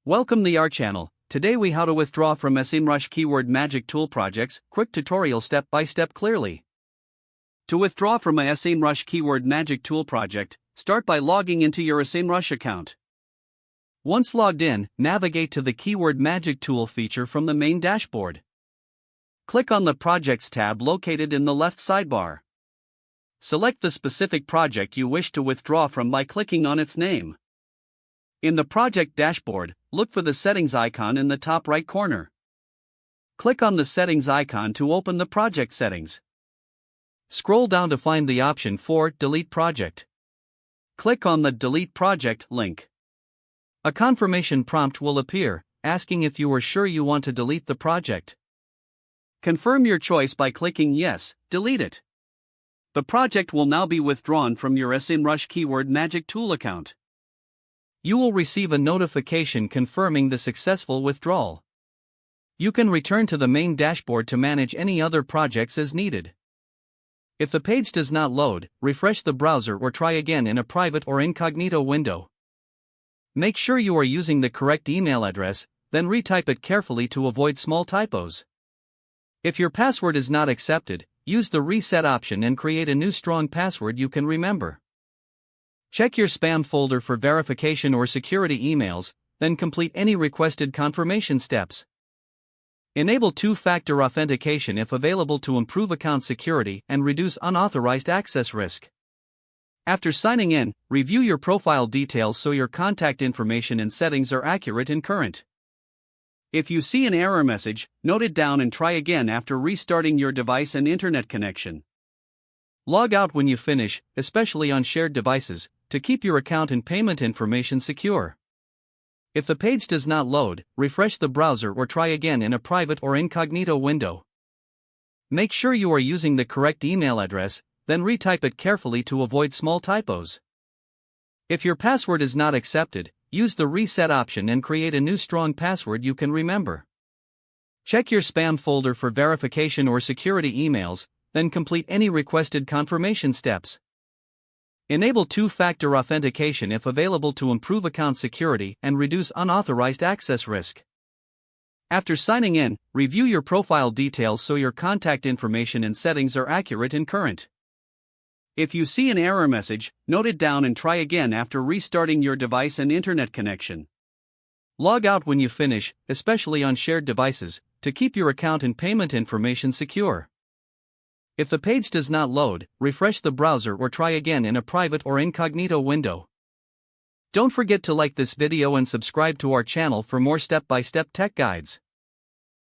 Welcome to our channel. Today we how to withdraw from SEMrush Keyword Magic Tool projects, quick tutorial step by step clearly. To withdraw from a SEMrush Keyword Magic Tool project, start by logging into your SEMrush account. Once logged in, navigate to the Keyword Magic Tool feature from the main dashboard. Click on the Projects tab located in the left sidebar. Select the specific project you wish to withdraw from by clicking on its name. In the project dashboard, look for the settings icon in the top right corner. Click on the settings icon to open the project settings. Scroll down to find the option for Delete Project. Click on the Delete Project link. A confirmation prompt will appear, asking if you are sure you want to delete the project. Confirm your choice by clicking Yes, delete it. The project will now be withdrawn from your SEMrush Keyword Magic Tool account. You will receive a notification confirming the successful withdrawal. You can return to the main dashboard to manage any other projects as needed. If the page does not load, refresh the browser or try again in a private or incognito window. Make sure you are using the correct email address, then retype it carefully to avoid small typos. If your password is not accepted, use the reset option and create a new strong password you can remember. Check your spam folder for verification or security emails, then complete any requested confirmation steps. Enable two-factor authentication if available to improve account security and reduce unauthorized access risk. After signing in, review your profile details so your contact information and settings are accurate and current. If you see an error message, note it down and try again after restarting your device and internet connection. Log out when you finish, especially on shared devices, to keep your account and payment information secure. If the page does not load, refresh the browser or try again in a private or incognito window. Make sure you are using the correct email address, then retype it carefully to avoid small typos. If your password is not accepted, use the reset option and create a new strong password you can remember. Check your spam folder for verification or security emails, then complete any requested confirmation steps. Enable two-factor authentication if available to improve account security and reduce unauthorized access risk. After signing in, review your profile details so your contact information and settings are accurate and current. If you see an error message, note it down and try again after restarting your device and internet connection. Log out when you finish, especially on shared devices, to keep your account and payment information secure. If the page does not load, refresh the browser or try again in a private or incognito window. Don't forget to like this video and subscribe to our channel for more step-by-step tech guides.